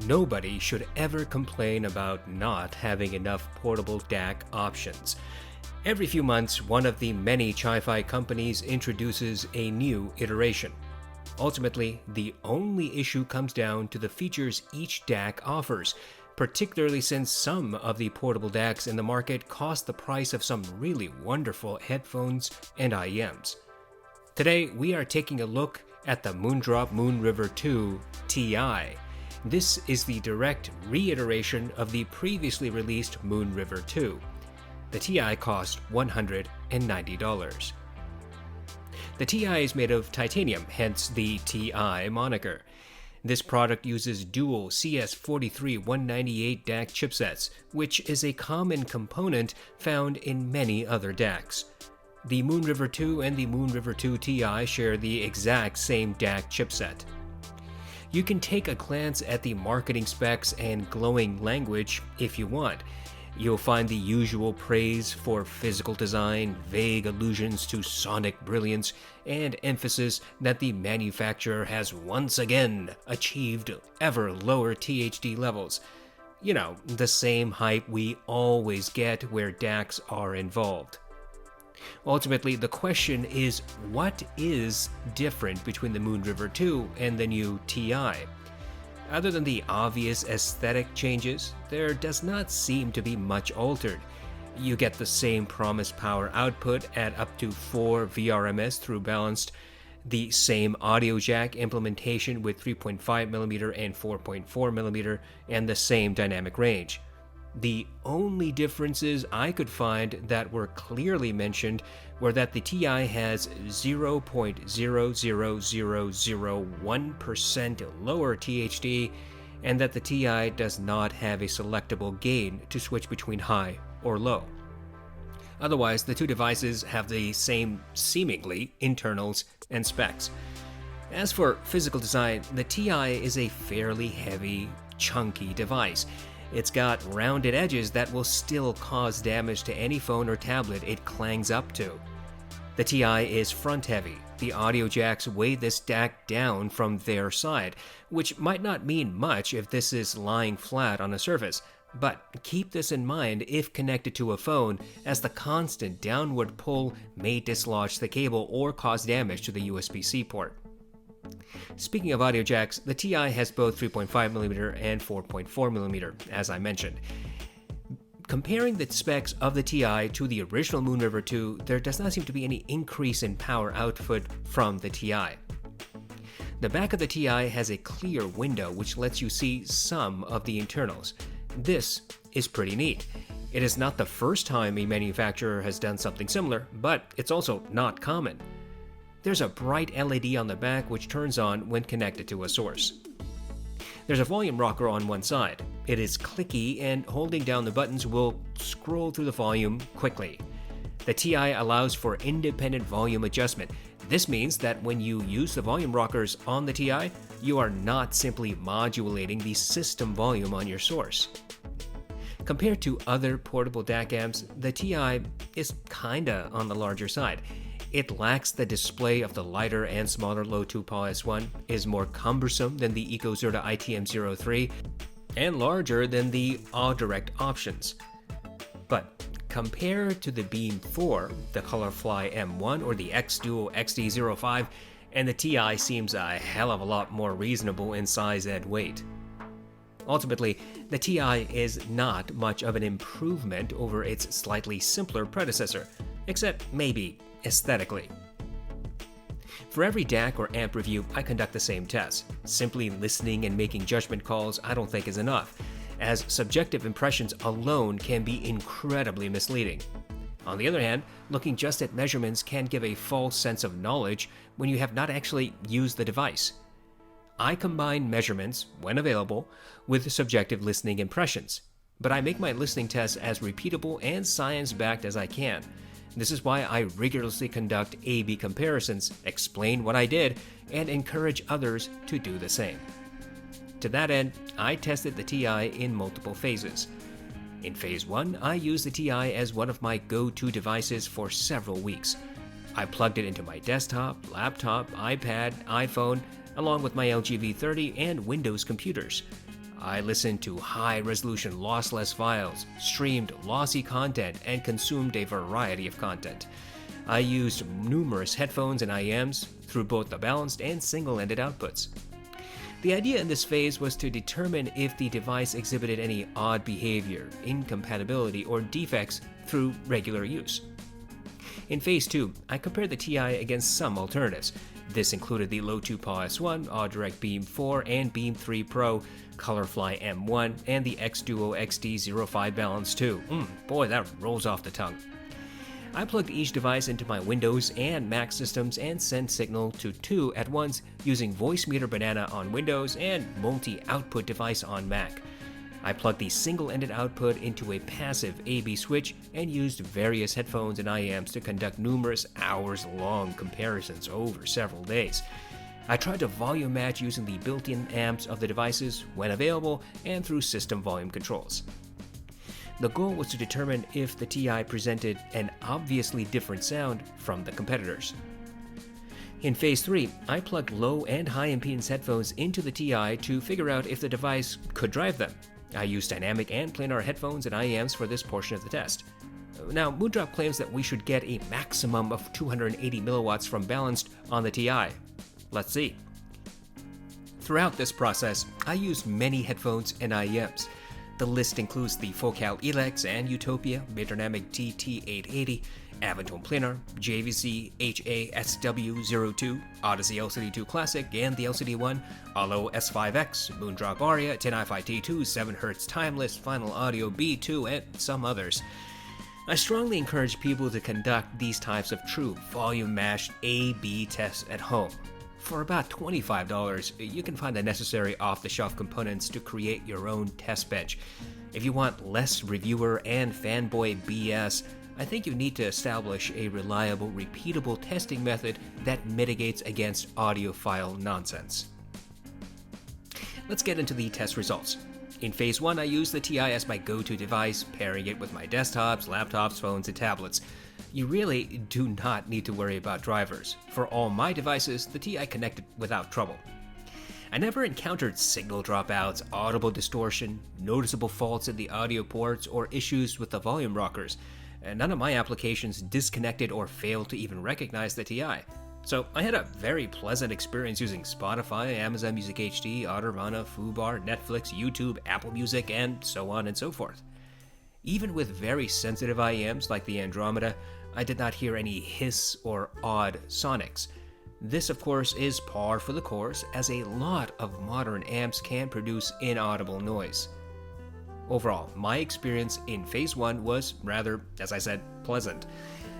Nobody should ever complain about not having enough portable DAC options. Every few months, one of the many hi-fi companies introduces a new iteration. Ultimately, the only issue comes down to the features each DAC offers, particularly since some of the portable DACs in the market cost the price of some really wonderful headphones and IEMs. Today, we are taking a look at the Moondrop Moonriver 2 Ti. This is the direct reiteration of the previously released Moonriver 2. The Ti cost $190. The Ti is made of titanium, hence the Ti moniker. This product uses dual CS43-198 DAC chipsets, which is a common component found in many other DACs. The Moonriver 2 and the Moonriver 2 Ti share the exact same DAC chipset. You can take a glance at the marketing specs and glowing language if you want. You'll find the usual praise for physical design, vague allusions to sonic brilliance, and emphasis that the manufacturer has once again achieved ever lower THD levels. You know, the same hype we always get where DACs are involved. Ultimately, the question is, what is different between the Moonriver 2 and the new Ti? Other than the obvious aesthetic changes, there does not seem to be much altered. You get the same promised power output at up to 4 VRMS through balanced, the same audio jack implementation with 3.5mm and 4.4mm, and the same dynamic range. The only differences I could find that were clearly mentioned were that the Ti has 0.00001% lower THD, and that the Ti does not have a selectable gain to switch between high or low. Otherwise, the two devices have the same, seemingly, internals and specs. As for physical design, the Ti is a fairly heavy, chunky device. It's got rounded edges that will still cause damage to any phone or tablet it clangs up to. The Ti is front-heavy. The audio jacks weigh this DAC down from their side, which might not mean much if this is lying flat on a surface, but keep this in mind if connected to a phone, as the constant downward pull may dislodge the cable or cause damage to the USB-C port. Speaking of audio jacks, the Ti has both 3.5mm and 4.4mm, as I mentioned. Comparing the specs of the Ti to the original Moonriver 2, there does not seem to be any increase in power output from the Ti. The back of the Ti has a clear window which lets you see some of the internals. This is pretty neat. It is not the first time a manufacturer has done something similar, but it's also not common. There's a bright LED on the back which turns on when connected to a source. There's a volume rocker on one side. It is clicky, and holding down the buttons will scroll through the volume quickly. The Ti allows for independent volume adjustment. This means that when you use the volume rockers on the Ti, you are not simply modulating the system volume on your source. Compared to other portable DAC amps, the Ti is kinda on the larger side. It lacks the display of the lighter and smaller Low 2PA S1, is more cumbersome than the EcoZerta ITM03, and larger than the AudDirect options. But compared to the Beam 4, the Colorfly M1, or the X-Duo XD05, and the Ti seems a hell of a lot more reasonable in size and weight. Ultimately, the Ti is not much of an improvement over its slightly simpler predecessor, except maybe aesthetically. For every DAC or amp review, I conduct the same test. Simply listening and making judgment calls I don't think is enough, as subjective impressions alone can be incredibly misleading. On the other hand, looking just at measurements can give a false sense of knowledge when you have not actually used the device. I combine measurements, when available, with subjective listening impressions, but I make my listening tests as repeatable and science-backed as I can. This is why I rigorously conduct A/B comparisons, explain what I did, and encourage others to do the same. To that end, I tested the Ti in multiple phases. In Phase 1, I used the TI as one of my go-to devices for several weeks. I plugged it into my desktop, laptop, iPad, iPhone, along with my LG V30 and Windows computers. I listened to high-resolution lossless files, streamed lossy content, and consumed a variety of content. I used numerous headphones and IEMs through both the balanced and single-ended outputs. The idea in this phase was to determine if the device exhibited any odd behavior, incompatibility, or defects through regular use. In Phase 2, I compared the TI against some alternatives. This included the Low-2PA S1, Audirect Beam 4 and Beam 3 Pro, Colorfly M1, and the X-Duo XD05 Balance 2. Boy, that rolls off the tongue. I plugged each device into my Windows and Mac systems and sent signal to two at once using Voicemeeter Banana on Windows and multi-output device on Mac. I plugged the single-ended output into a passive AB switch and used various headphones and IEMs to conduct numerous hours-long comparisons over several days. I tried to volume match using the built-in amps of the devices when available and through system volume controls. The goal was to determine if the TI presented an obviously different sound from the competitors. In Phase 3, I plugged low and high impedance headphones into the TI to figure out if the device could drive them. I used dynamic and planar headphones and IEMs for this portion of the test. Now, Moondrop claims that we should get a maximum of 280 milliwatts from balanced on the TI. Let's see. Throughout this process, I used many headphones and IEMs. The list includes the Focal Elex and Utopia, Birdynamic TT880, Avantone Planar, JVC HASW02, audeze LCD2 Classic, and the LCD1, Allo S5X, Moondrop Aria, 10hi-fi T2, 7Hz Timeless, Final Audio B2, and some others. I strongly encourage people to conduct these types of true volume-matched A/B tests at home. For about $25, you can find the necessary off-the-shelf components to create your own test bench. If you want less reviewer and fanboy BS, I think you need to establish a reliable, repeatable testing method that mitigates against audiophile nonsense. Let's get into the test results. In Phase 1, I used the TI as my go-to device, pairing it with my desktops, laptops, phones, and tablets. You really do not need to worry about drivers. For all my devices, the TI connected without trouble. I never encountered signal dropouts, audible distortion, noticeable faults in the audio ports, or issues with the volume rockers. And none of my applications disconnected or failed to even recognize the TI. So I had a very pleasant experience using Spotify, Amazon Music HD, Audirvana, Fubar, Netflix, YouTube, Apple Music, and so on and so forth. Even with very sensitive IEMs like the Andromeda, I did not hear any hiss or odd sonics. This, of course, is par for the course, as a lot of modern amps can produce inaudible noise. Overall, my experience in Phase 1 was rather, as I said, pleasant.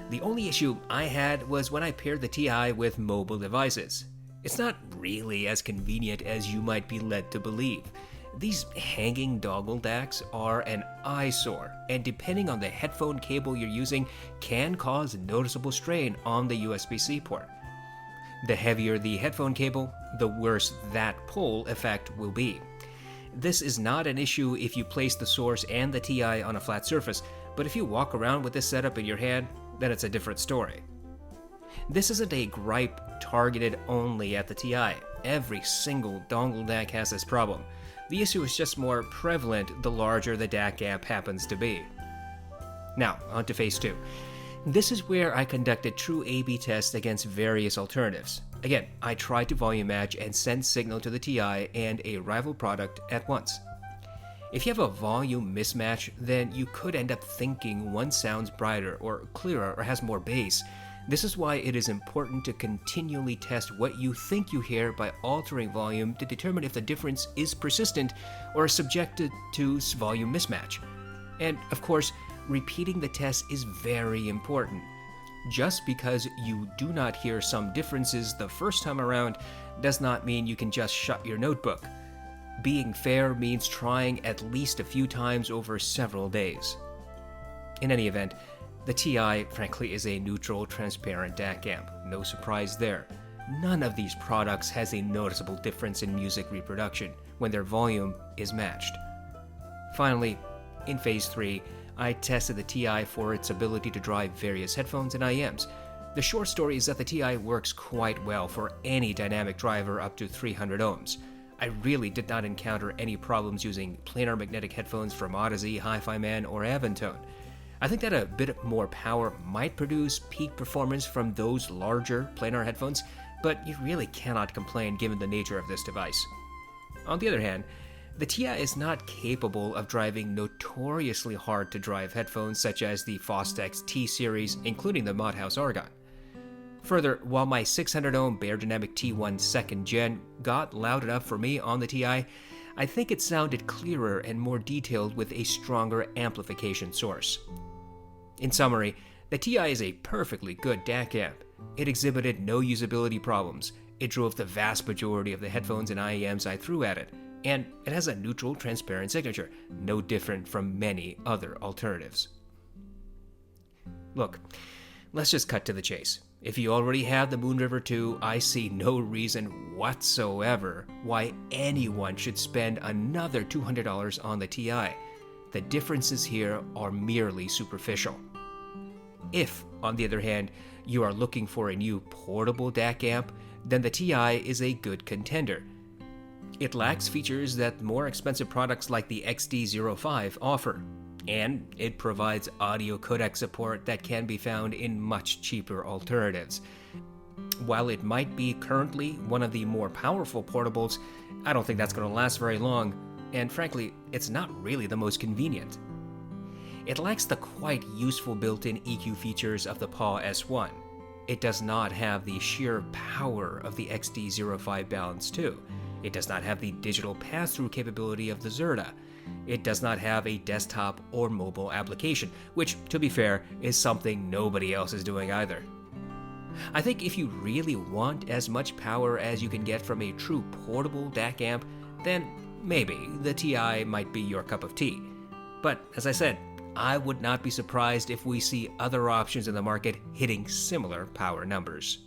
The only issue I had was when I paired the TI with mobile devices. It's not really as convenient as you might be led to believe. These hanging dongle DACs are an eyesore, and depending on the headphone cable you're using, can cause noticeable strain on the USB-C port. The heavier the headphone cable, the worse that pull effect will be. This is not an issue if you place the source and the TI on a flat surface, but if you walk around with this setup in your hand, then it's a different story. This isn't a gripe targeted only at the TI. Every single dongle DAC has this problem. The issue is just more prevalent the larger the DAC amp happens to be. Now, on to Phase 2. This is where I conducted true A/B tests against various alternatives. Again, I tried to volume match and send signal to the TI and a rival product at once. If you have a volume mismatch, then you could end up thinking one sounds brighter or clearer or has more bass. This is why it is important to continually test what you think you hear by altering volume to determine if the difference is persistent or subjected to volume mismatch. And of course, repeating the test is very important. Just because you do not hear some differences the first time around does not mean you can just shut your notebook. Being fair means trying at least a few times over several days. In any event, the TI, frankly, is a neutral, transparent DAC amp. No surprise there. None of these products has a noticeable difference in music reproduction when their volume is matched. Finally, In Phase 3, I tested the TI for its ability to drive various headphones and IEMs. The short story is that the TI works quite well for any dynamic driver up to 300 ohms. I really did not encounter any problems using planar magnetic headphones from Audeze, Hi-Fi Man, or Avantone. I think that a bit more power might produce peak performance from those larger planar headphones, but you really cannot complain given the nature of this device. On the other hand, the TI is not capable of driving notoriously hard to drive headphones such as the Fostex T-Series, including the Modhouse Argon. Further, while my 600 ohm Beyerdynamic T1 2nd Gen got loud enough for me on the TI, I think it sounded clearer and more detailed with a stronger amplification source. In summary, the TI is a perfectly good DAC amp. It exhibited no usability problems, it drove the vast majority of the headphones and IEMs I threw at it, and it has a neutral, transparent signature, no different from many other alternatives. Look, let's just cut to the chase. If you already have the Moonriver 2, I see no reason whatsoever why anyone should spend another $200 on the TI. The differences here are merely superficial. If, on the other hand, you are looking for a new portable DAC amp, then the TI is a good contender. It lacks features that more expensive products like the XD05 offer, and it provides audio codec support that can be found in much cheaper alternatives. While it might be currently one of the more powerful portables, I don't think that's going to last very long, and frankly, it's not really the most convenient. It lacks the quite useful built-in EQ features of the PAW S1. It does not have the sheer power of the XD05 Balance 2. It does not have the digital pass-through capability of the Zerta. It does not have a desktop or mobile application, which, to be fair, is something nobody else is doing either. I think if you really want as much power as you can get from a true portable DAC amp, then maybe the TI might be your cup of tea. But, as I said, I would not be surprised if we see other options in the market hitting similar power numbers.